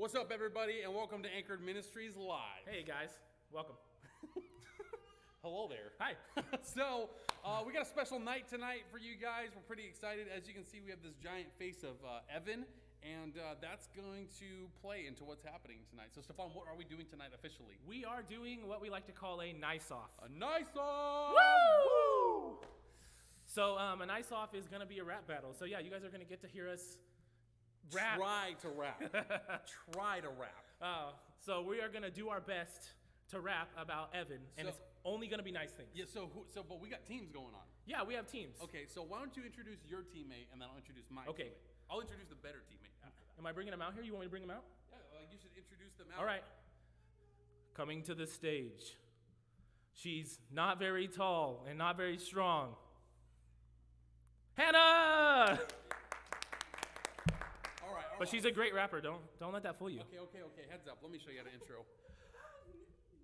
What's up, everybody, and welcome to Anchored Ministries Live. Hey, guys. Welcome. Hello there. Hi. So, we got a special night tonight for you guys. We're pretty excited. As you can see, we have this giant face of Evan, and that's going to play into what's happening tonight. So, Stephonn, what are we doing tonight officially? We are doing what we like to call a nice-off. A nice-off! Woo! So, a nice-off is going to be a rap battle. So, yeah, you guys are going to get to hear us rap. Try to rap. Try to rap. So, we are going to do our best to rap about Evan, and it's only going to be nice things. Yeah, but we got teams going on. Yeah, we have teams. Okay, so why don't you introduce your teammate, and then I'll introduce my teammate. I'll introduce the better teammate. Am I bringing them out here? You want me to bring them out? Yeah, you should introduce them out. All right. Coming to the stage. She's not very tall and not very strong. Hannah! All right. But she's a great rapper. Don't let that fool you. Okay. Heads up. Let me show you how to intro.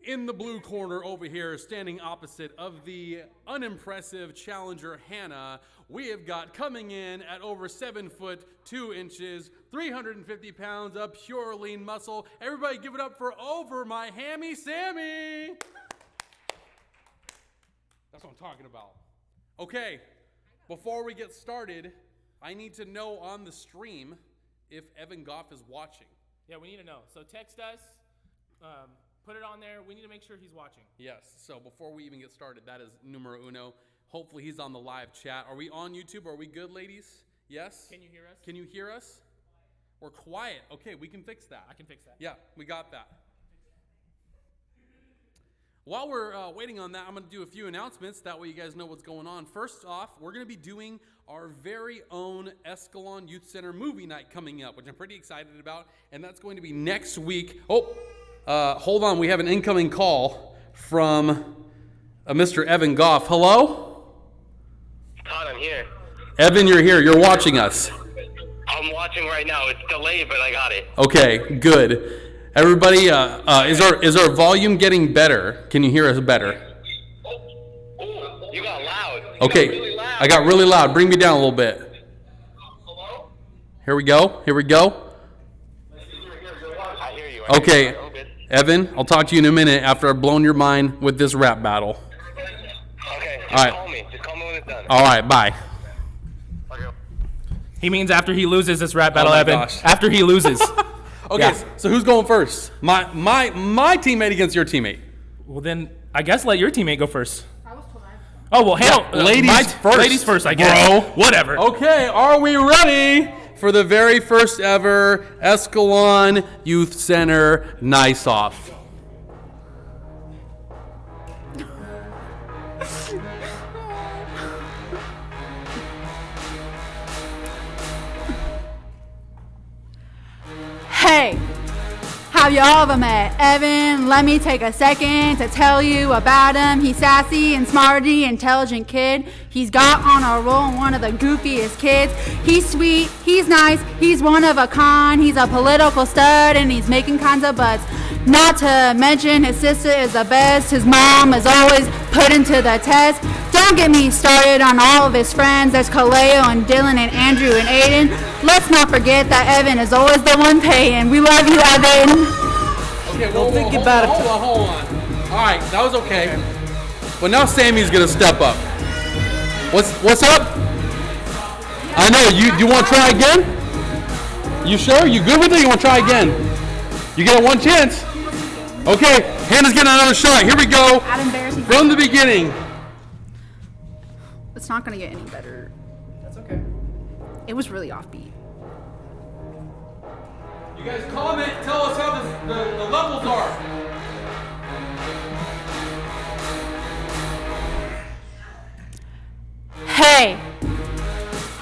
In the blue corner over here, standing opposite of the unimpressive challenger Hannah, we have got coming in at over 7 foot 2 inches, 350 pounds of pure lean muscle. Everybody give it up for over my hammy Sammy. That's what I'm talking about. Okay, before we get started, I need to know on the stream if Evan Goff is watching. Yeah, we need to know. So text us. Put it on there. We need to make sure he's watching. Yes. So before we even get started, that is numero uno. Hopefully he's on the live chat. Are we on YouTube? Are we good, ladies? Yes? Can you hear us? Can you hear us? We're quiet. Okay, we can fix that. I can fix that. Yeah, we got that. While we're waiting on that, I'm going to do a few announcements. That way you guys know what's going on. First off, we're going to be doing our very own Escalon Youth Center movie night coming up, which I'm pretty excited about. And that's going to be next week. Hold on. We have an incoming call from Mr. Evan Goff. Hello? Todd, I'm here. Evan, you're here. You're watching us. I'm watching right now. It's delayed, but I got it. Okay, good. Everybody, is our volume getting better? Can you hear us better? Oh, you got loud. Okay, got really loud. I got really loud. Bring me down a little bit. Hello? Here we go. I hear you. Okay, Evan, I'll talk to you in a minute after I've blown your mind with this rap battle. Okay, All right. call me. Just call me when it's done. All right, bye. Okay. He means after he loses this rap battle, my Evan. gosh. After he loses. Okay, Yeah. so who's going first? My teammate against your teammate. Well, then I guess let your teammate go first. I was told I was going. Oh, well, hell, ladies first. Ladies first, I guess. Bro. Whatever. Okay, are we ready for the very first ever Escalon Youth Center Nice Off? Hey, have y'all ever met Evan? Let me take a second to tell you about him. He's sassy and smarty, intelligent kid. He's got on a roll, one of the goofiest kids. He's sweet, he's nice, he's one of a kind. He's a political stud and he's making kinds of butts. Not to mention his sister is the best. His mom is always put into the test. Don't get me started on all of his friends. There's Kaleo and Dylan and Andrew and Aiden. Let's not forget that Evan is always the one paying. We love you, Evan. Okay, well, think about it. Hold on. All right, that was okay. But now Sammy's gonna step up. What's up? I know you want to try again? You sure? You good with it? You want to try again? You get one chance. Okay, Hannah's getting another shot. Here we go. From the beginning. It's not going to get any better. That's okay. It was really offbeat. You guys comment, tell us how the levels are. Hey,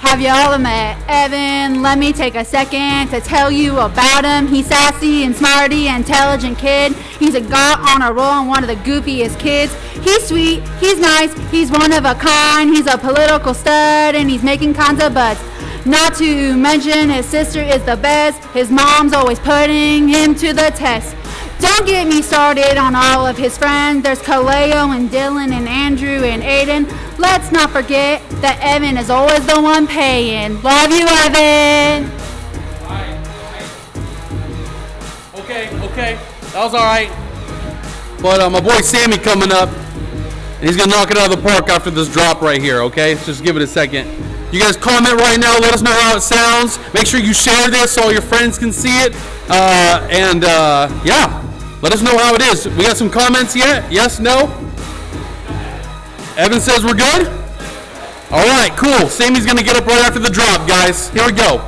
have y'all met Evan? Let me take a second to tell you about him. He's sassy and smarty, intelligent kid. He's got on a roll and one of the goofiest kids. He's sweet, he's nice, he's one of a kind. He's a political stud and he's making kinds of butts. Not to mention his sister is the best. His mom's always putting him to the test. Don't get me started on all of his friends. There's Kaleo and Dylan and Andrew and Aiden. Let's not forget that Evan is always the one paying. Love you, Evan. okay. That was all right. But my boy Sammy coming up, and he's gonna knock it out of the park after this drop right here. Okay, just give it a second. You guys comment right now. Let us know how it sounds. Make sure you share this so all your friends can see it. Yeah, let us know how it is. We got some comments yet? Yes, no? Evan says we're good? All right, cool. Sammy's gonna get up right after the drop, guys. Here we go.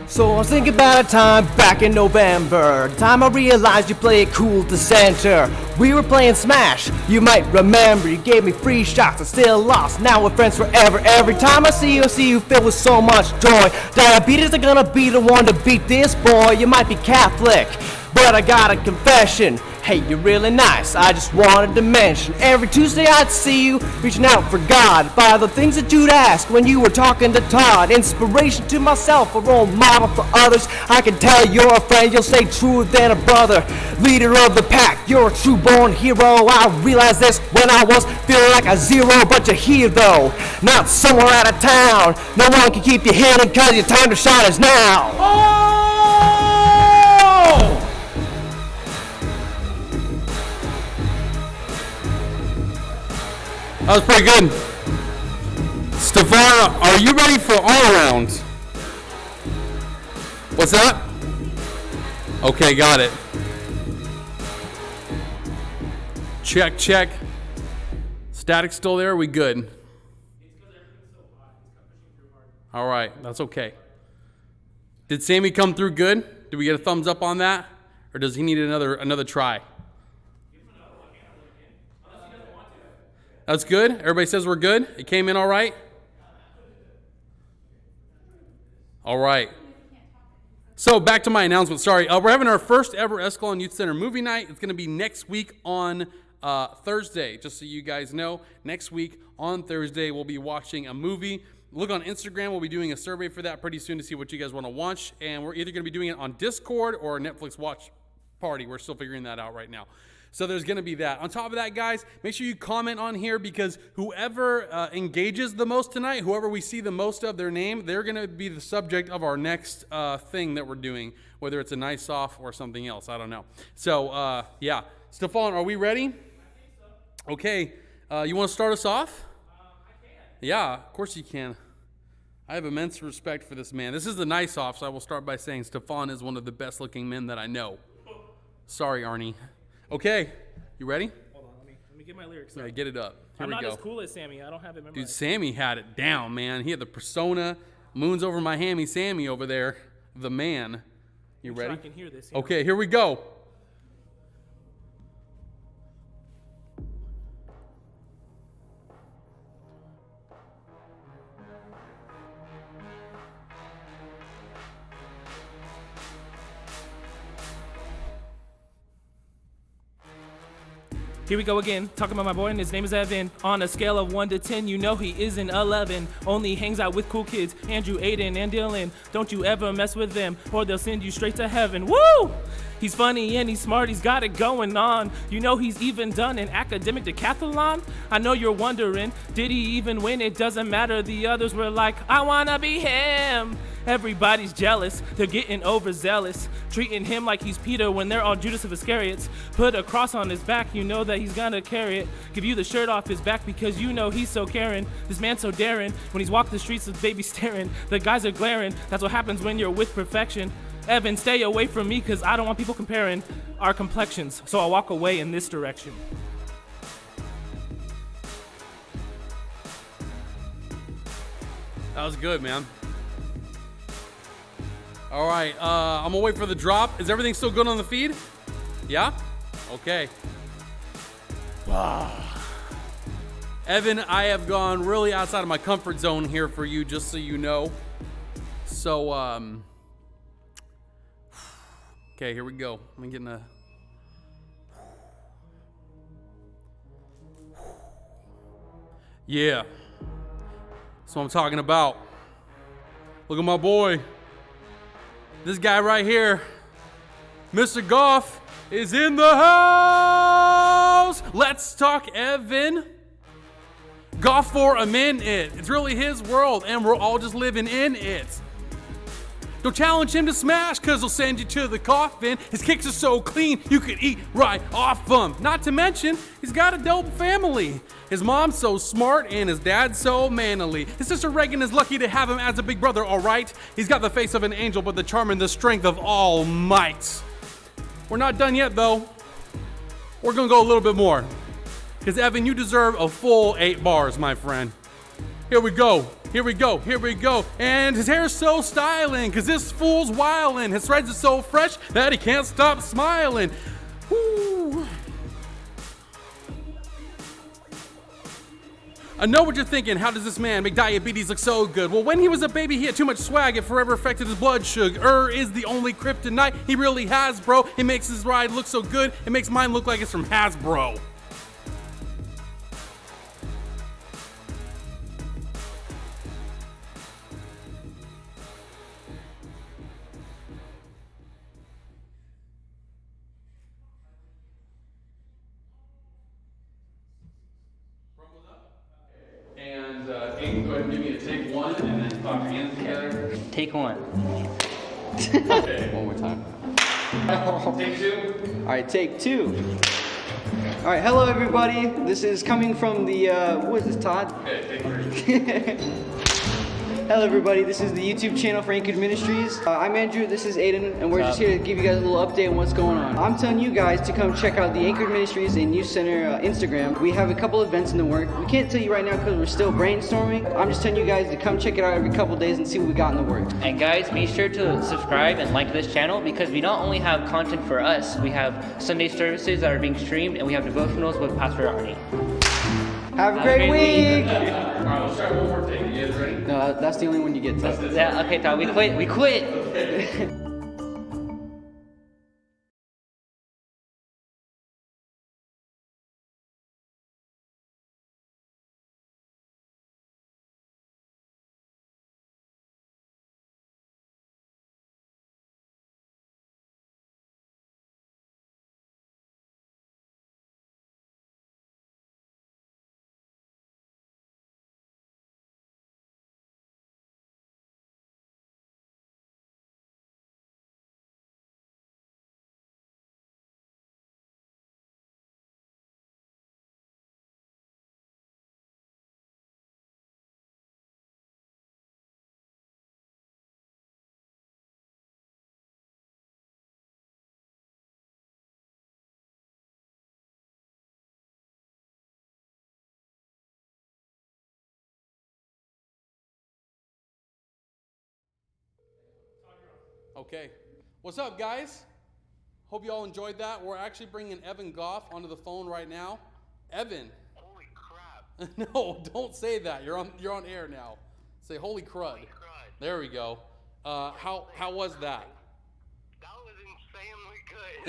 So I was thinking about a time back in November, the time I realized you play it cool to center. We were playing Smash, you might remember. You gave me free shots, I still lost. Now we're friends forever. Every time I see you filled with so much joy. Diabetes are gonna be the one to beat this boy. You might be Catholic, but I got a confession. Hey, you're really nice, I just wanted to mention. Every Tuesday I'd see you reaching out for God by the things that you'd ask when you were talking to Todd. Inspiration to myself, a role model for others. I can tell you're a friend, you'll stay truer than a brother. Leader of the pack, you're a true born hero. I realized this when I was feeling like a zero, but you're here though, not somewhere out of town. No one can keep you hidden cause your time to shine is now. Oh! That was pretty good. Stephonn, are you ready for all around? What's that? Okay, got it. Check, check. Static still there? Are we good? All right, that's okay. Did Sammy come through good? Did we get a thumbs up on that? Or does he need another try? That's good. Everybody says we're good. It came in all right. All right. So back to my announcement. Sorry, we're having our first ever Escalon Youth Center movie night. It's going to be next week on Thursday. Just so you guys know, next week on Thursday we'll be watching a movie. Look on Instagram. We'll be doing a survey for that pretty soon to see what you guys want to watch, and we're either going to be doing it on Discord or a Netflix watch party. We're still figuring that out right now. So there's going to be that. On top of that, guys, make sure you comment on here because whoever engages the most tonight, whoever we see the most of their name, they're going to be the subject of our next thing that we're doing, whether it's a nice off or something else. I don't know. So, yeah. Stephonn, are we ready? I think so. Okay. You want to start us off? I can. Yeah, of course you can. I have immense respect for this man. This is the nice off, so I will start by saying Stephonn is one of the best looking men that I know. Sorry, Arnie. Okay, you ready? Hold on, let me get my lyrics. Yeah, get it up. Here I'm we not go. as cool as Sammy. I don't have it memorized. Dude, Sammy had it down, man. He had the persona. Moon's over my hammy Sammy over there. The man. You ready? Sure I can hear this. Okay, here we go. Here we go again, talking about my boy, and his name is Evan. On a scale of 1 to 10, you know he is an 11. Only hangs out with cool kids, Andrew, Aiden, and Dylan. Don't you ever mess with them, or they'll send you straight to heaven. Woo! He's funny and he's smart, he's got it going on. You know he's even done an academic decathlon? I know you're wondering, did he even win? It doesn't matter, the others were like, I wanna be him. Everybody's jealous, they're getting overzealous, treating him like he's Peter when they're all Judas of Iscariots. Put a cross on his back, you know that he's gonna carry it. Give you the shirt off his back because you know he's so caring. This man's so daring, when he's walking the streets with babies staring. The guys are glaring, that's what happens when you're with perfection. Evan, stay away from me because I don't want people comparing our complexions, so I'll walk away in this direction. That was good, man. All right, I'm gonna wait for the drop. Is everything still good on the feed? Yeah? Okay. Evan, I have gone really outside of my comfort zone here for you, just so you know. So, okay, here we go. I'm getting a Yeah. That's what I'm talking about. Look at my boy. This guy right here, Mr. Goff, is in the house. Let's talk Evan. Goff for a minute. It's really his world, and we're all just living in it. Don't challenge him to smash, cause he'll send you to the coffin. His kicks are so clean, you could eat right off them. Not to mention, he's got a dope family. His mom's so smart and his dad's so manly. His sister Reagan is lucky to have him as a big brother, alright? He's got the face of an angel, but the charm and the strength of all might. We're not done yet though. We're gonna go a little bit more. Cause Evan, you deserve a full 8 bars, my friend. Here we go. Here we go, here we go. And his hair's so styling, cause this fool's wildin'. His threads are so fresh that he can't stop smiling. Woo. I know what you're thinking, how does this man make diabetes look so good? Well, when he was a baby, he had too much swag, it forever affected his blood sugar. Is the only kryptonite he really has, bro. It makes his ride look so good, it makes mine look like it's from Hasbro. And Aiden, go ahead and give me a take 1 and then clap your hands together. Take 1. Okay. One more time. Take 2. All right, take 2. All right, hello everybody. This is coming from the, what is this, Todd? Okay, take 3. Hello everybody, this is the YouTube channel for Anchored Ministries. I'm Andrew, this is Aiden, and we're just here to give you guys a little update on what's going on. I'm telling you guys to come check out the Anchored Ministries and Youth Center Instagram. We have a couple events in the work. We can't tell you right now because we're still brainstorming. I'm just telling you guys to come check it out every couple days and see what we got in the works. And guys, be sure to subscribe and like this channel because we not only have content for us, we have Sunday services that are being streamed and we have devotionals with Pastor Arnie. Have a great week! Alright, let's try one more take. You guys ready? No, that's the only one you get, Todd. Yeah, okay, Todd, we quit. We quit. Okay. What's up, guys? Hope you all enjoyed that. We're actually bringing Evan Goff onto the phone right now. Evan. Holy crap. No, don't say that. You're on air now. Say holy crud. Holy crud. There we go. How was that? That was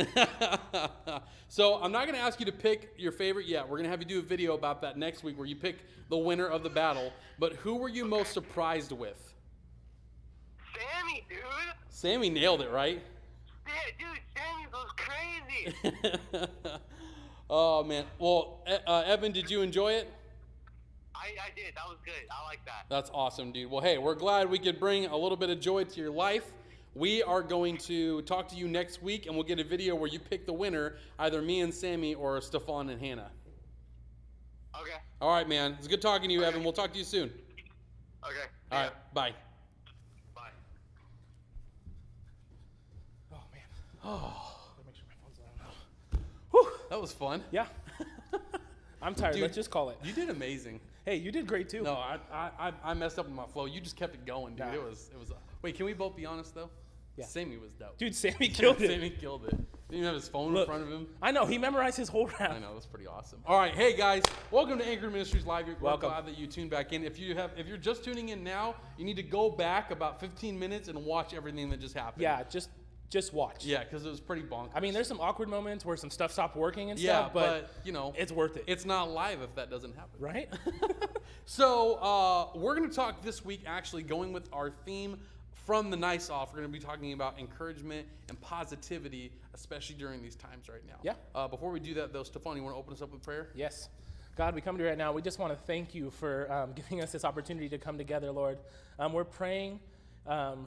insanely good. So I'm not going to ask you to pick your favorite yet. We're going to have you do a video about that next week where you pick the winner of the battle. But who were you most surprised with? Sammy, dude. Sammy nailed it, right? Yeah, dude, Sammy goes crazy. Oh, man. Well, Evan, did you enjoy it? I did. That was good. I like that. That's awesome, dude. Well, hey, we're glad we could bring a little bit of joy to your life. We are going to talk to you next week, and we'll get a video where you pick the winner, either me and Sammy or Stephonn and Hannah. Okay. All right, man. It's good talking to you, Evan. We'll talk to you soon. Okay. All right. Bye. Bye. Oh man. Oh, Make sure my phone's on. whew, that was fun. Yeah. I'm tired. Dude, Let's just call it. You did amazing. Hey, you did great too. No, I messed up with my flow. You just kept it going, dude. Nah. It was. Wait, can we both be honest though? Yeah. Sammy was dope. Dude, Sammy killed it. Sammy killed it. Didn't even have his phone in Look, front of him. I know he memorized his whole rap. I know, that's pretty awesome. All right, hey guys, welcome to Anchored Ministries Live. We're Welcome. glad that you tuned back in. If you're just tuning in now, you need to go back about 15 minutes and watch everything that just happened. Yeah, just just watch. Yeah, because it was pretty bonkers. I mean, there's some awkward moments where some stuff stopped working and yeah, stuff, but you know, it's worth it. It's not live if that doesn't happen. Right? So we're going to talk this week, actually going with our theme from the nice off. We're going to be talking about encouragement and positivity, especially during these times right now. Yeah. Before we do that, though, Stephonn, you want to open us up with prayer? Yes. God, we come to you right now. We just want to thank you for giving us this opportunity to come together, Lord. We're praying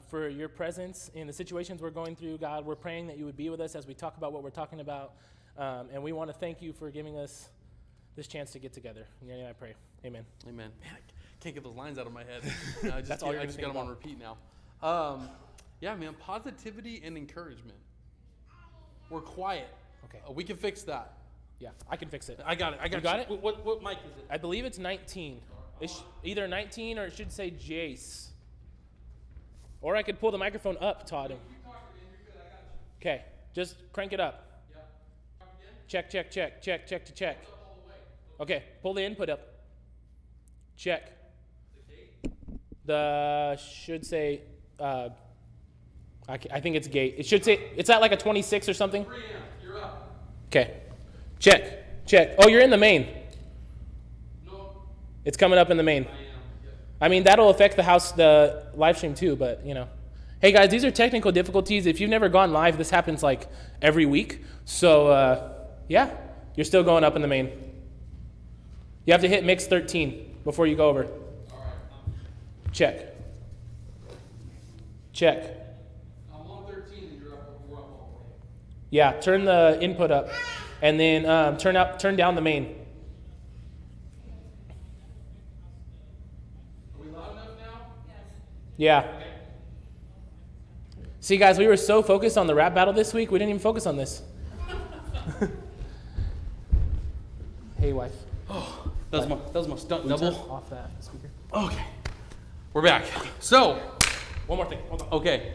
for your presence in the situations we're going through, God. We're praying that you would be with us as we talk about what we're talking about. And we want to thank you for giving us this chance to get together. In your name I pray. Amen. Amen. Man, I can't get those lines out of my head. That's all you're I just got them about. on repeat now. Yeah, man, positivity and encouragement. We're quiet. Okay. We can fix that. Yeah, I can fix it. I got it. You got it? What mic is it? I believe it's 19. It's either 19 or it should say Jace. Or I could pull the microphone up, Todd. Okay, just crank it up. Check, check, check, check, check to check. Okay, pull the input up. Check. The should say, I think it's gate. It should say, it's at like a 26 or something. You're up. Okay, check, check. Oh, you're in the main. No. It's coming up in the main. I mean, that'll affect the live stream too, but you know. Hey guys, these are technical difficulties. If you've never gone live, this happens like every week. So yeah, you're still going up in the main. You have to hit mix 13 before you go over. All right. Check. Check. I'm on 13 and we're up all the way. Yeah, turn the input up, and then turn down the main. Are we loud enough now? Yeah. See, guys, we were so focused on the rap battle this week, we didn't even focus on this. Hey, wife. Oh, that was my stunt double. Off that speaker. Okay. We're back. So, One more thing. Hold on. okay.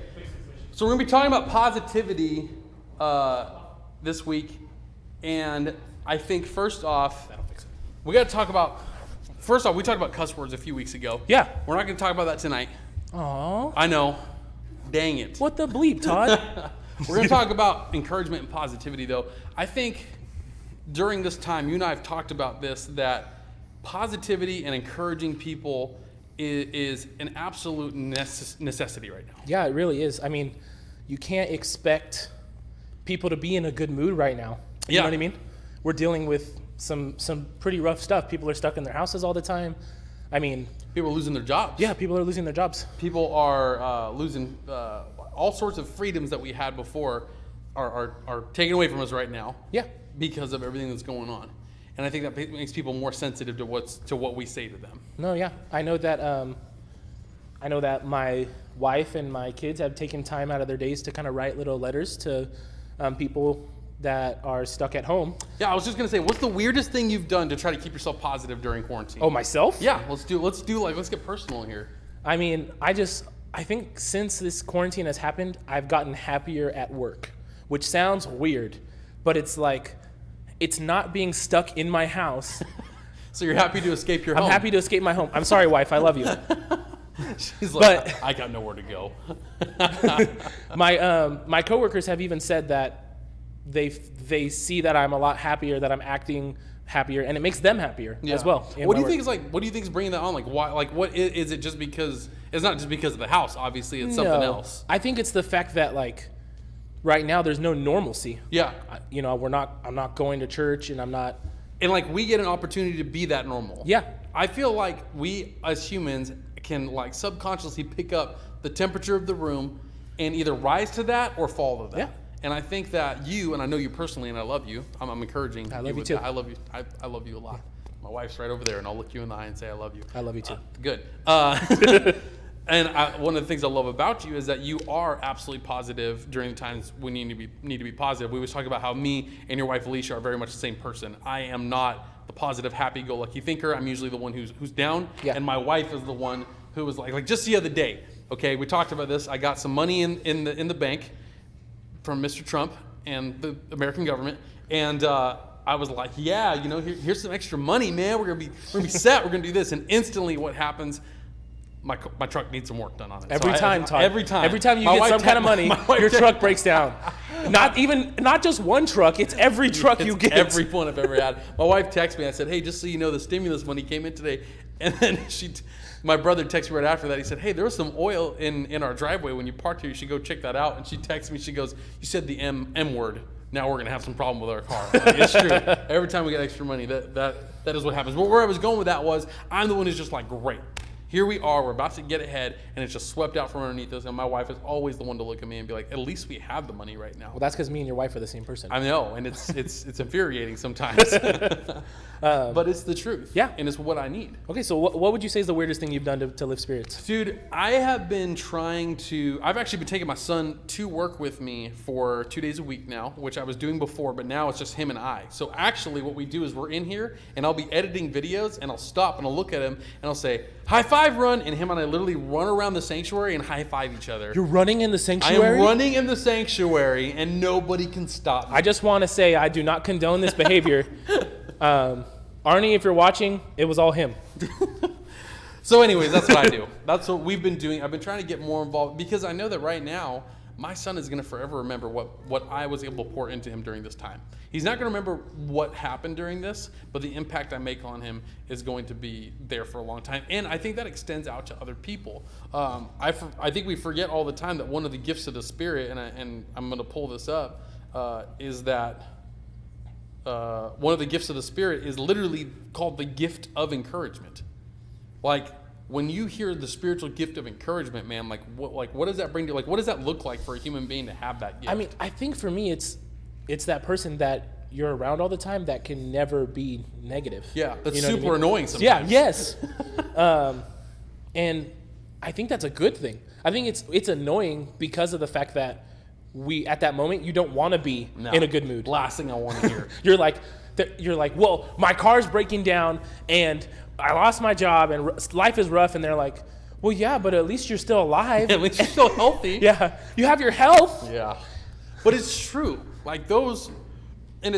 So we're going to be talking about positivity this week. And I think first off, That'll fix it. we got to talk about, first off, we talked about cuss words a few weeks ago. Yeah. We're not going to talk about that tonight. Aw. I know. Dang it. What the bleep, Todd? We're going to talk about encouragement and positivity, though. I think during this time, you and I have talked about this, that positivity and encouraging people is an absolute necessity right now. Yeah, it really is. I mean, you can't expect people to be in a good mood right now. You know what I mean? We're dealing with some pretty rough stuff. People are stuck in their houses all the time. I mean, People are losing their jobs. yeah, people are losing their jobs. People are losing all sorts of freedoms that we had before are taken away from us right now. Yeah. Because of everything that's going on. And I think that makes people more sensitive to what we say to them. No, yeah. I know that my wife and my kids have taken time out of their days to kind of write little letters to people that are stuck at home. Yeah, I was just gonna say, what's the weirdest thing you've done to try to keep yourself positive during quarantine? Oh, myself? Yeah, let's get personal here. I mean, I think since this quarantine has happened, I've gotten happier at work, which sounds weird, but it's like, it's not being stuck in my house. So you're happy to escape your home? I'm happy to escape my home. I'm sorry, wife, I love you. She's like, But- I got nowhere to go. My coworkers have even said that they see that I'm a lot happier, that I'm acting happier, and it makes them happier as well. in What my do you work. think what do you think is bringing that on? Like why? Like what is it? Just because it's not just because of the house. Obviously, it's something else. I think it's the fact that like right now there's no normalcy. Yeah, You know, I'm not going to church, and I'm not. and like we get an opportunity to be that normal. Yeah. I feel like we as humans can like subconsciously pick up the temperature of the room and either rise to that or fall to that. Yeah. And I think that you, and I know you personally, and I love you. I'm encouraging. I love you with too. that. I love you. I love you a lot. My wife's right over there, and I'll look you in the eye and say I love you. I love you too. Good. And one of the things I love about you is that you are absolutely positive during the times when you need to be positive. We always talk about how me and your wife Alicia are very much the same person. I am not the positive, happy-go-lucky thinker. I'm usually the one who's down, Yeah. and my wife is the one who was like just the other day. Okay, we talked about this. I got some money in the bank from Mr. Trump and the American government, and I was like, yeah, here's some extra money, man. We're gonna be set. We're gonna do this, and instantly, what happens? my truck needs some work done on it. Every So time, Todd. Every time. Every time you My get wife some kind of money, my wife your truck breaks down. Not just one truck. It's every truck you get. Every one I've ever had. My wife texted me. I said, hey, just so you know, the stimulus money came in today. And then my brother texted me right after that. He said, hey, there was some oil in our driveway when you parked here. You should go check that out. And she texted me. She goes, you said the M word. Now we're going to have some problem with our car. Like, it's true. Every time we get extra money, that is what happens. But where I was going with that was, I'm the one who's just like, great. Here we are, we're about to get ahead, and it's just swept out from underneath us, and my wife is always the one to look at me and be like, at least we have the money right now. Well, that's because me and your wife are the same person. I know, and it's infuriating sometimes. But it's the truth. Yeah. And it's what I need. Okay, so what would you say is the weirdest thing you've done to lift spirits? Dude, I've actually been taking my son to work with me for 2 days a week now, which I was doing before, but now it's just him and I. So actually what we do is we're in here, and I'll be editing videos, and I'll stop, and I'll look at him, and I'll say, high five, run, and him and I literally run around the sanctuary and high five each other. You're running in the I sanctuary? am running in the sanctuary, and nobody can stop me. I just want to say I do not condone this behavior. Arnie, if you're watching, it was all him. So anyways, that's what I do. That's what we've been doing. I've been trying to get more involved because I know that right now, my son is going to forever remember what I was able to pour into him during this time. He's not going to remember what happened during this, but the impact I make on him is going to be there for a long time. And I think that extends out to other people. I think we forget all the time that one of the gifts of the Spirit, and I'm going to pull this up, is that one of the gifts of the Spirit is literally called the gift of encouragement. Like, when you hear the spiritual gift of encouragement, man, what does that bring to, like, what does that look like for a human being to have that gift? I mean, I think for me, it's that person that you're around all the time that can never be negative. Yeah, that's You know what I super mean? annoying sometimes. Yeah, yes. And I think that's a good thing. I think it's annoying because of the fact that at that moment, you don't want to be in a good mood. Last thing I want to hear. You're like, well, my car's breaking down and I lost my job and life is rough. And they're like, well, yeah, but at least you're still alive. At least you're still healthy. Yeah, you have your health. Yeah. But it's true. Like those, and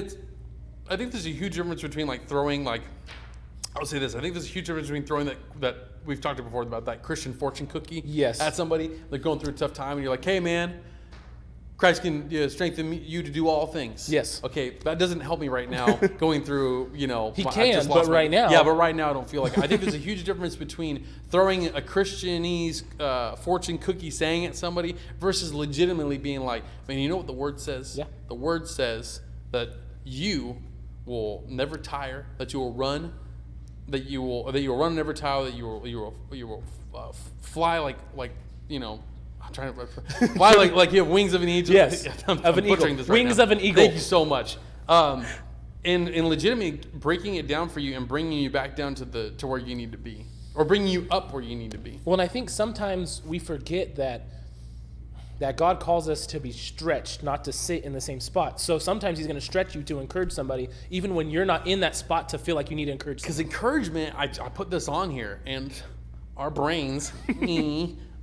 I think there's a huge difference between like throwing, like, I'll say this. I think there's a huge difference between throwing that we've talked before about that Christian fortune cookie at somebody. They're going through a tough time and you're like, hey man, Christ can strengthen you to do all things. Yes. Okay, that doesn't help me right now going through, He can, but right now. Yeah, but right now I don't feel like it. I think there's a huge difference between throwing a Christianese fortune cookie saying at somebody versus legitimately being like, man, you know what the word says? Yeah. The word says that you will never tire, that you will run, that you will run and never tire, that you will fly like I'm trying to fly like you have wings of an eagle. Yes, I'm of an butchering eagle. this right Wings now. of an eagle. Thank you so much. And legitimately breaking it down for you and bringing you back down to where you need to be, or bringing you up where you need to be. Well, and I think sometimes we forget that God calls us to be stretched, not to sit in the same spot. So sometimes He's going to stretch you to encourage somebody, even when you're not in that spot to feel like you need to encourage somebody. Because encouragement, I put this on here, and our brains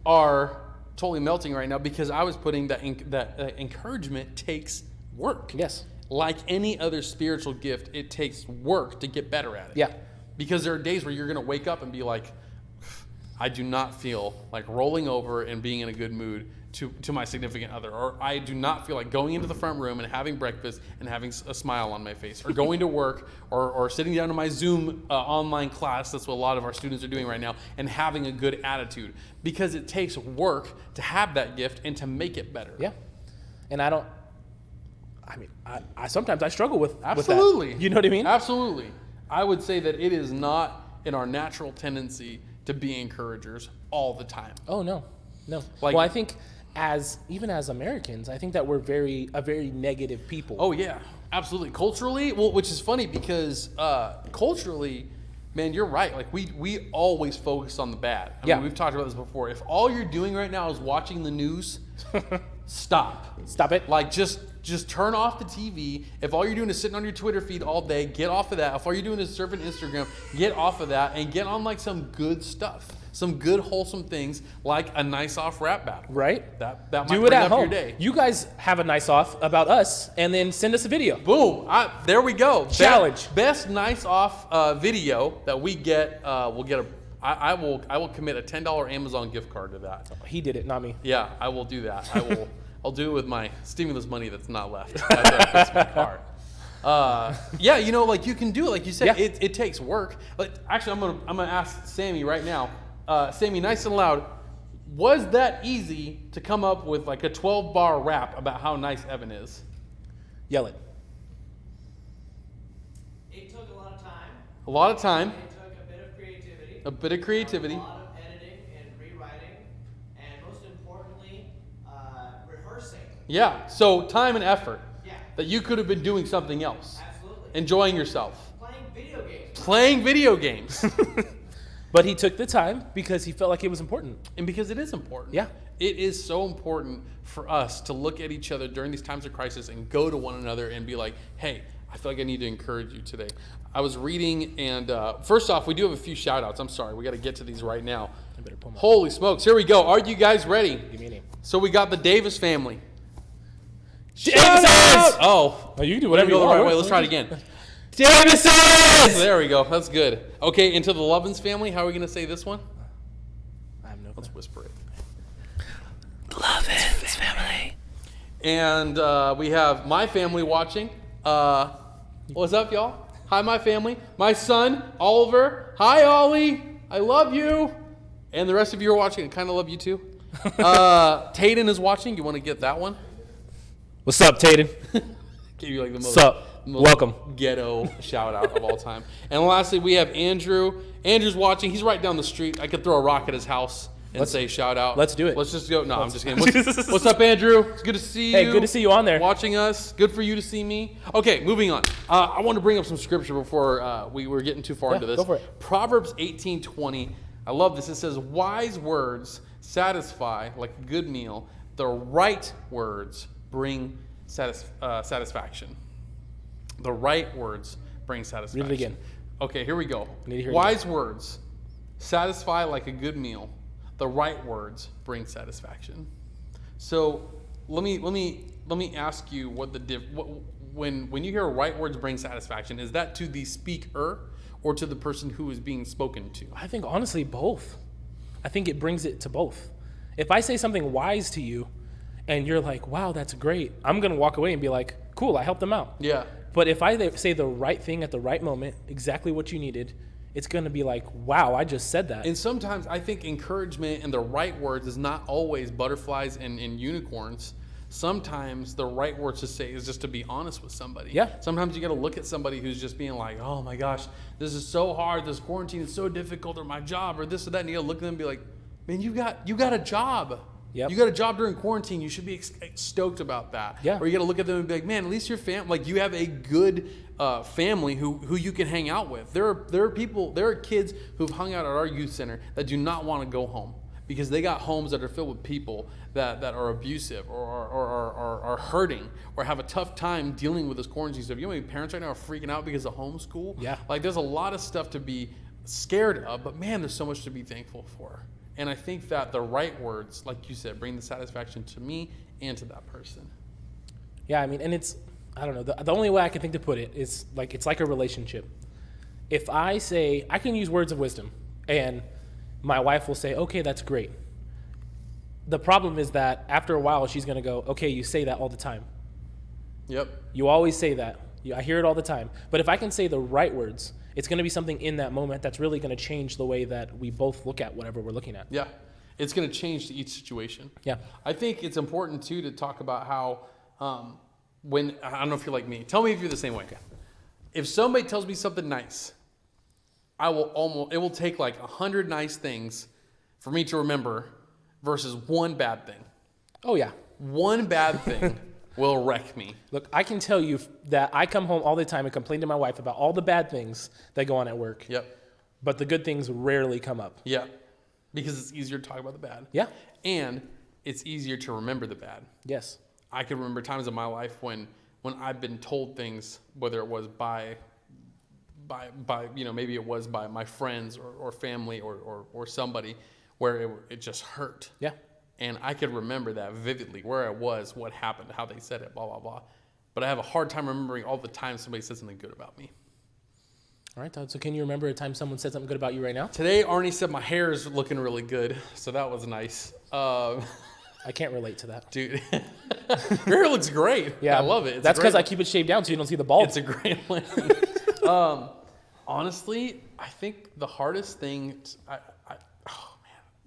are totally melting right now because I was putting that encouragement takes work. Yes. Like any other spiritual gift, it takes work to get better at it. Yeah. Because there are days where you're going to wake up and be like, I do not feel like rolling over and being in a good mood to my significant other, or I do not feel like going into the front room and having breakfast and having a smile on my face, or going to work, or sitting down to my Zoom online class, that's what a lot of our students are doing right now, and having a good attitude, because it takes work to have that gift and to make it better. Yeah. And I sometimes I struggle with Absolutely. With that. You know what I mean? Absolutely. I would say that it is not in our natural tendency to be encouragers all the time. Oh, no. Like, well, I think even as Americans, I think that we're a very negative people. Oh yeah, absolutely. Culturally, well, which is funny because culturally, man, you're right. Like we always focus on the bad. I mean, we've talked about this before. If all you're doing right now is watching the news, stop it. Like just turn off the TV. If all you're doing is sitting on your Twitter feed all day, get off of that. If all you're doing is surfing Instagram, get off of that and get on like some good stuff. Some good wholesome things like a nice off rap battle. Right? That might do bring it at up home. your day. You guys have a nice off about us and then send us a video. Boom. There we go. Challenge. Best nice off video that we get, we'll get I will commit a $10 Amazon gift card to that. He did it, not me. Yeah, I will do that. I'll do it with my stimulus money that's not left. That's a Christmas card. Yeah, you know, like you can do it. Like you said, Yeah. it takes work. Like, actually, I'm gonna ask Sammy right now. Sammy, nice and loud. Was that easy to come up with like a 12-bar rap about how nice Evan is? Yell it. It took a lot of time. A lot of time. It took a bit of creativity. A bit of creativity. A lot of editing and rewriting, and most importantly, rehearsing. Yeah. So time and effort. Yeah. That you could have been doing something else. Absolutely. Enjoying yourself. Playing video games. Playing video games. But he took the time because he felt like it was important. And because it is important. Yeah. It is so important for us to look at each other during these times of crisis and go to one another and be like, hey, I feel like I need to encourage you today. I was reading, and first off, we do have a few shout outs. I'm sorry, we got to get to these right now. I better pull my Holy smokes, here we go. Are you guys ready? Give me a name. So we got the Davis family. Davises! Oh, Oh, you can do whatever go you the want. right way. Let's try it again. Davises! There we go. That's good. Okay, into the Lovins family. How are we going to say this one? I have no clue. Let's whisper it. Lovins family. And we have my family watching. What's up, y'all? Hi, my family. My son, Oliver. Hi, Ollie. I love you. And the rest of you are watching. I kind of love you too. Tayden is watching. You want to get that one? What's up, Tatum? Give you like the most, Sup? most Welcome. ghetto shout out of all time. And lastly, we have Andrew. Andrew's watching. He's right down the street. I could throw a rock at his house and say shout out. Let's do it. Let's just go. No, I'm just kidding. What's up, Andrew? It's good to see you. Hey, good to see you on there. Watching us. Good for you to see me. Okay, moving on. I want to bring up some scripture before we were getting too far into this. Go for it. Proverbs 18:20. I love this. It says, wise words satisfy like a good meal. The right words bring satisfaction. The right words bring satisfaction. Read it again. Okay, here we go. need to hear it Wise words satisfy like a good meal. The right words bring satisfaction. So let me ask you what when you hear right words bring satisfaction, is that to the speaker or to the person who is being spoken to? I think honestly both. I think it brings it to both. If I say something wise to you and you're like, wow, that's great, I'm going to walk away and be like, cool, I helped them out. Yeah. But if I say the right thing at the right moment, exactly what you needed, it's going to be like, wow, I just said that. And sometimes I think encouragement and the right words is not always butterflies and unicorns. Sometimes the right words to say is just to be honest with somebody. Yeah. Sometimes you got to look at somebody who's just being like, oh my gosh, this is so hard. This quarantine is so difficult, or my job, or this or that. And you got to look at them and be like, man, you got a job. Yep. You got a job during quarantine. You should be stoked about that. Yeah. Or you got to look at them and be like, man, at least your family, like you have a good family who you can hang out with. There are kids who've hung out at our youth center that do not want to go home because they got homes that are filled with people that are abusive or are hurting or have a tough time dealing with this quarantine stuff. You know how many parents right now are freaking out because of homeschool? Yeah. Like there's a lot of stuff to be scared of, but man, there's so much to be thankful for. And I think that the right words, like you said, bring the satisfaction to me and to that person. Yeah, I mean, and it's, I don't know, the only way I can think to put it is like, it's like a relationship. If I say, I can use words of wisdom, and my wife will say, okay, that's great. The problem is that after a while, she's going to go, okay, you say that all the time. Yep. You always say that. I hear it all the time. But if I can say the right words, it's going to be something in that moment that's really going to change the way that we both look at whatever we're looking at. Yeah. It's going to change to each situation. Yeah. I think it's important, too, to talk about how when, I don't know if you're like me. Tell me if you're the same way. If somebody tells me something nice, it will take like 100 nice things for me to remember versus one bad thing. Oh, yeah. One bad thing will wreck me. Look, I can tell you that I come home all the time and complain to my wife about all the bad things that go on at work. Yep. But the good things rarely come up. Yeah. Because it's easier to talk about the bad. Yeah. And it's easier to remember the bad. Yes. I can remember times in my life when I've been told things, whether it was by maybe it was by my friends or family or somebody, where it just hurt. Yeah. And I could remember that vividly, where I was, what happened, how they said it, blah, blah, blah. But I have a hard time remembering all the time somebody said something good about me. All right, Todd. So can you remember a time someone said something good about you right now? Today, Arnie said my hair is looking really good, so that was nice. I can't relate to that. Dude, your hair looks great. Yeah, I love it. That's because I keep it shaved down so you don't see the bald. It's a great plan. Honestly, I think the hardest thing,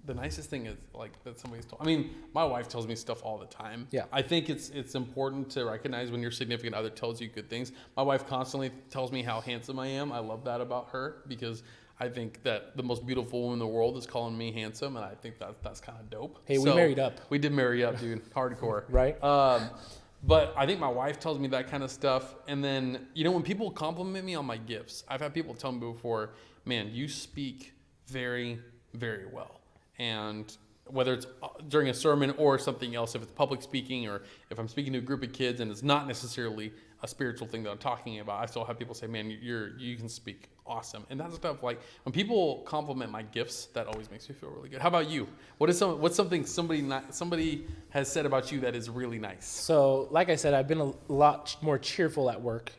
the nicest thing is like that somebody's told. I mean, my wife tells me stuff all the time. Yeah. I think it's important to recognize when your significant other tells you good things. My wife constantly tells me how handsome I am. I love that about her because I think that the most beautiful woman in the world is calling me handsome, and I think that's kind of dope. Hey, we married up. We did marry up, dude. Hardcore. Right. But I think my wife tells me that kind of stuff. And then, when people compliment me on my gifts, I've had people tell me before, man, you speak very, very well. And whether it's during a sermon or something else, if it's public speaking or if I'm speaking to a group of kids and it's not necessarily a spiritual thing that I'm talking about, I still have people say, man, you can speak awesome. And that's stuff like when people compliment my gifts, that always makes me feel really good. How about you? What's something somebody has said about you that is really nice? So, like I said, I've been a lot more cheerful at work.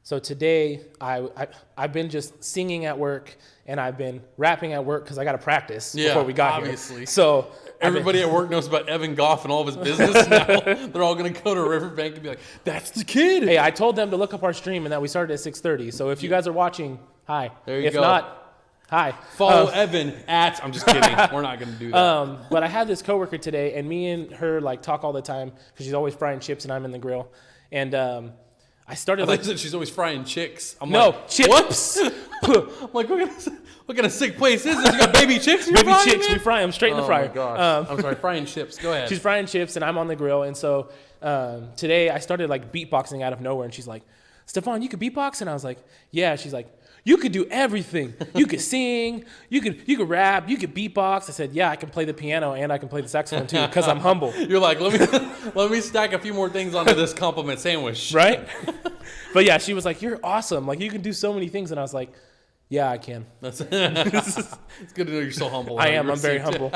So today, I've been just singing at work, and I've been rapping at work because I got to practice before we got obviously. here. So everybody at work knows about Evan Goff and all of his business now. They're all going to go to Riverbank and be like, that's the kid. Hey, I told them to look up our stream and that we started at 6:30. So if you guys are watching, hi. There you if go. not, hi. Follow Evan at, I'm just kidding. We're not going to do that. But I had this coworker today, and me and her talk all the time because she's always frying chips and I'm in the grill. And I started she's always frying chicks. I'm no, like, chips. Whoops. I'm like, what kind of sick place is this? You got baby chicks? Baby chicks, we fry them straight in the fryer. Oh my gosh. I'm sorry, frying chips. Go ahead. She's frying chips and I'm on the grill. And so today I started beatboxing out of nowhere. And she's like, Stephonn, you could beatbox? And I was like, yeah. She's like, you could do everything. You could sing, you could rap, you could beatbox. I said, yeah, I can play the piano and I can play the saxophone too because I'm humble. You're like, let me stack a few more things onto this compliment sandwich. Right? But yeah, she was like, you're awesome. You can do so many things. And I was like, yeah, I can. It's good to know you're so humble. I am. I'm very humble.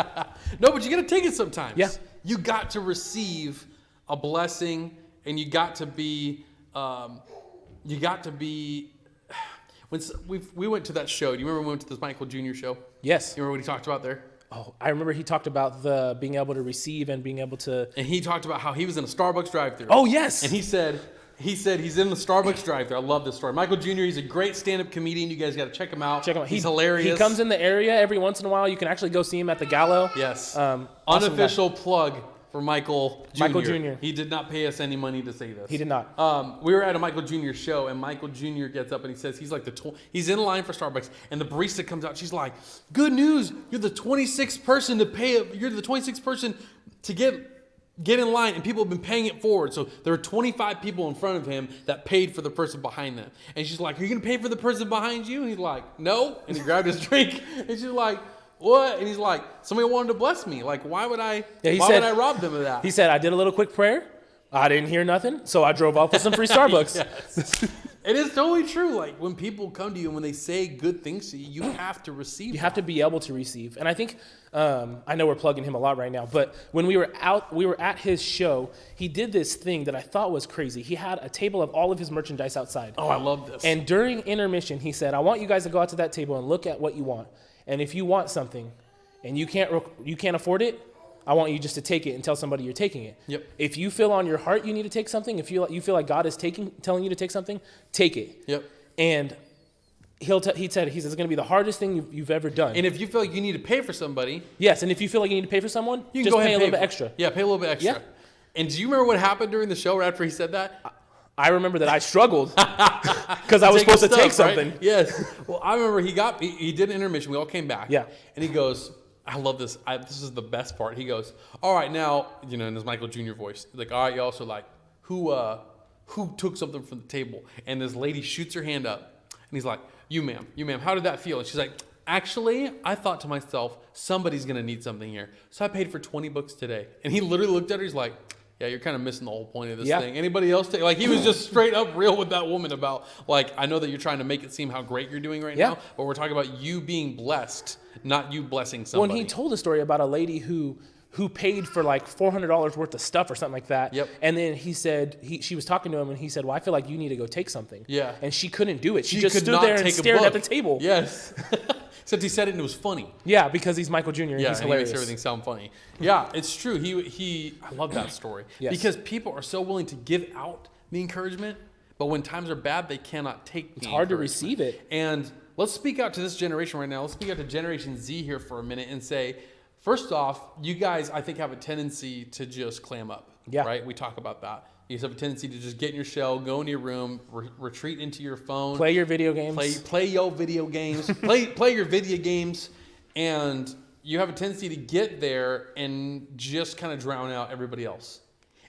No, but you got to take it sometimes. Yeah. You got to receive a blessing, and you got to be. When we went to that show, do you remember we went to this Michael Jr. show? Yes. You remember what he talked about there? Oh, I remember he talked about the being able to receive and being able to. And he talked about how he was in a Starbucks drive-thru. Oh yes. And he said he's in the Starbucks drive-thru. I love this story. Michael Jr. He's a great stand-up comedian. You guys got to check him out. He's hilarious. He comes in the area every once in a while. You can actually go see him at the Gallo. Yes. Awesome Unofficial guy. plug for Michael Jr. Michael Jr. He did not pay us any money to say this. He did not. We were at a Michael Jr. show, and Michael Jr. gets up and he says he's like he's in line for Starbucks, and the barista comes out. She's like, "Good news! You're the 26th person to pay. You're the 26th person to get in line, and people have been paying it forward. So there were 25 people in front of him that paid for the person behind them. And she's like, "Are you gonna pay for the person behind you?" And he's like, "No." And he grabbed his drink, and she's like, "What?" And he's like, "Somebody wanted to bless me. Like, why would I? Why would I rob them of that?" He said, "I did a little quick prayer. I didn't hear nothing, so I drove off with some free Starbucks." Yes. It is totally true. Like when people come to you and when they say good things to you, you have to receive. You have to be able to receive. And I think I know we're plugging him a lot right now, but when we were at his show, he did this thing that I thought was crazy. He had a table of all of his merchandise outside. Oh, I love this. And during intermission, he said, "I want you guys to go out to that table and look at what you want. And if you want something and you can't afford it, I want you just to take it and tell somebody you're taking it. Yep. If you feel on your heart you need to take something, if you feel like God is telling you to take something, take it." Yep. And he said it's going to be the hardest thing you've ever done. And if you feel like you need to pay for somebody, yes, and if you feel like you need to pay for someone, you can just go ahead pay and a little bit extra. Yeah, pay a little bit extra. Yeah. And do you remember what happened during the show right after he said that? I remember that I struggled because I was supposed to take something. Right? Yes. Well, I remember he did an intermission. We all came back. Yeah. And he goes, I love this. This is the best part. He goes, "All right, now," in his Michael Jr. voice, like, "All right, y'all, so like, who took something from the table?" And this lady shoots her hand up, and he's like, you ma'am, how did that feel?" And she's like, "Actually, I thought to myself, somebody's going to need something here. So I paid for $20 today." And he literally looked at her. He's like, "Yeah, you're kind of missing the whole point of this thing. Anybody else take?" Like, he was just straight up real with that woman about, like, I know that you're trying to make it seem how great you're doing right now, but we're talking about you being blessed, not you blessing somebody. When he told a story about a lady who who paid for like $400 worth of stuff or something like that. Yep. And then he said, she was talking to him and he said, well, I feel like you need to go take something. Yeah. And she couldn't do it. She just could stood not there and take a stared at book. the table. Yes. Except he said it and it was funny. Yeah, because he's Michael Jr. and Yeah, he's and he hilarious. makes everything sound funny. Yeah, it's true. I love that story. Yes. Because people are so willing to give out the encouragement, but when times are bad, they cannot take the It's hard to encouragement. receive it. And let's speak out to this generation right now. Let's speak out to Generation Z here for a minute and say, first off, you guys, I think, have a tendency to just clam up. Yeah. Right? We talk about that. You just have a tendency to just get in your shell, go into your room, retreat into your phone. Play your video games. Play your video games. play your video games. And you have a tendency to get there and just kind of drown out everybody else.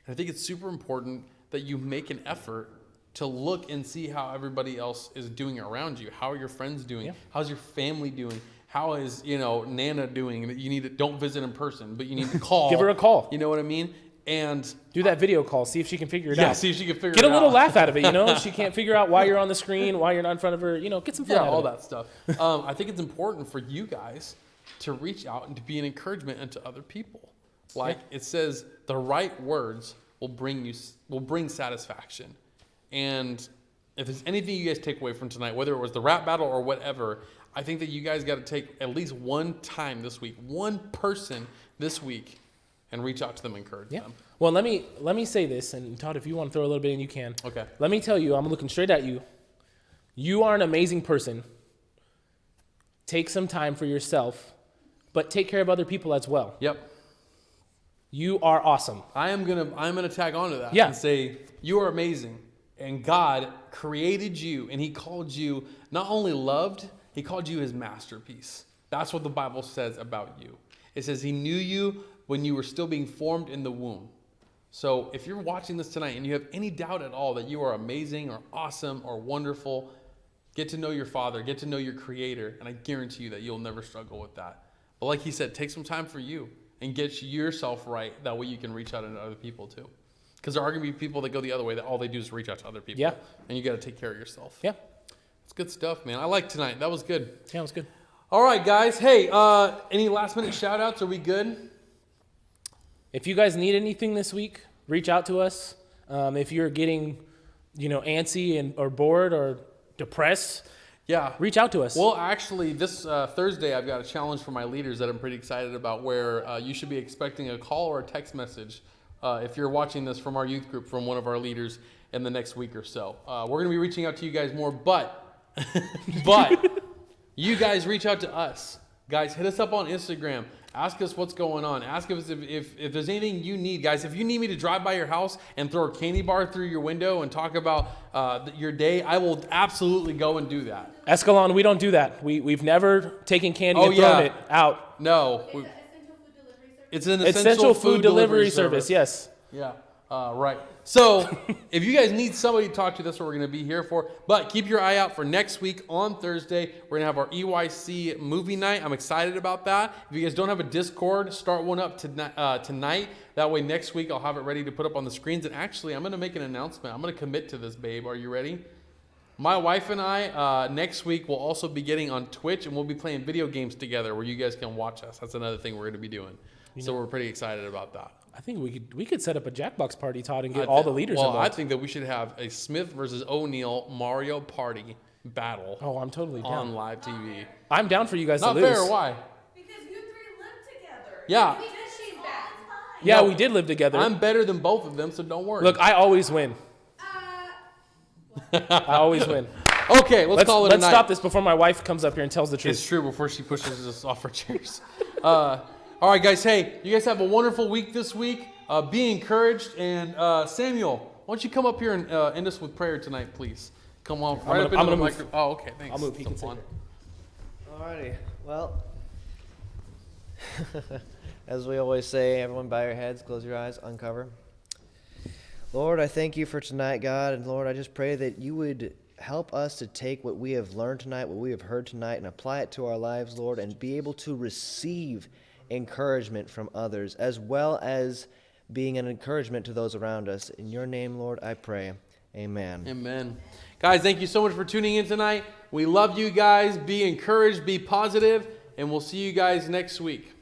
And I think it's super important that you make an effort to look and see how everybody else is doing around you. How are your friends doing? Yeah. How's your family doing? How is, Nana doing? Don't visit in person, but you need to call. Give her a call. You know what I mean? And do that video call. See if she can figure it out. see if she can figure it out. Get a little laugh out of it, If she can't figure out why you're on the screen, why you're not in front of her, get some fun out all of it. that stuff. I think it's important for you guys to reach out and to be an encouragement unto other people. It says, the right words will bring satisfaction. And if there's anything you guys take away from tonight, whether it was the rap battle or whatever, I think that you guys got to take at least one time this week, one person this week, and reach out to them, encourage them. Well, let me say this, and Todd, if you want to throw a little bit in, you can. Okay. Let me tell you, I'm looking straight at you. You are an amazing person. Take some time for yourself, but take care of other people as well. Yep. You are awesome. I'm gonna tag on to that Yeah. and say you are amazing, and God created you, and He called you not only loved, He called you His masterpiece. That's what the Bible says about you. It says He knew you when you were still being formed in the womb. So if you're watching this tonight and you have any doubt at all that you are amazing or awesome or wonderful, get to know your Father, get to know your Creator, and I guarantee you that you'll never struggle with that. But like He said, take some time for you and get yourself right. That way you can reach out to other people too. Because there are going to be people that go the other way that all they do is reach out to other people. Yeah. And you got to take care of yourself. Yeah. It's good stuff, man. I like tonight. That was good. Yeah, it was good. All right, guys. Hey, any last minute shout outs? Are we good? If you guys need anything this week, reach out to us. If you're getting, antsy or bored or depressed, reach out to us. Well, actually, this Thursday, I've got a challenge for my leaders that I'm pretty excited about where you should be expecting a call or a text message if you're watching this from our youth group from one of our leaders in the next week or so. We're going to be reaching out to you guys more, but you guys reach out to us. Guys, hit us up on Instagram. Ask us what's going on. Ask us if there's anything you need. Guys, if you need me to drive by your house and throw a candy bar through your window and talk about your day, I will absolutely go and do that. Escalon, we don't do that. We've never taken candy and thrown it out. No. It's an essential food delivery service, yes. Yeah, right. So if you guys need somebody to talk to, that's what we're going to be here for. But keep your eye out for next week on Thursday. We're going to have our EYC movie night. I'm excited about that. If you guys don't have a Discord, start one up tonight. That way next week I'll have it ready to put up on the screens. And actually, I'm going to make an announcement. I'm going to commit to this, babe. Are you ready? My wife and I, next week, will also be getting on Twitch, and we'll be playing video games together where you guys can watch us. That's another thing we're going to be doing. So we're pretty excited about that. I think we could set up a Jackbox party, Todd, and get all the leaders involved. I think that we should have a Smith versus O'Neal Mario Party battle. Oh, I'm totally down. On live TV. I'm down for you guys Not to lose. Not fair, why? Because you three live together. Yeah. Because she's bad. Yeah, we did live together. I'm better than both of them, so don't worry. Look, I always win. I always win. Okay, let's call it a night. Let's stop this before my wife comes up here and tells the truth. It's true, before she pushes us off our chairs. All right, guys. Hey, you guys have a wonderful week this week. Be encouraged. And Samuel, why don't you come up here and end us with prayer tonight, please? Come on. Right up into the microphone. Oh, okay. Thanks. I'll move. He can sit here. Alrighty. Well, as we always say, everyone bow your heads, close your eyes, uncover. Lord, I thank you for tonight, God. And Lord, I just pray that you would help us to take what we have learned tonight, what we have heard tonight, and apply it to our lives, Lord, and be able to receive encouragement from others, as well as being an encouragement to those around us. In your name, Lord, I pray. Amen. Amen. Guys, thank you so much for tuning in tonight. We love you guys. Be encouraged, be positive, and we'll see you guys next week.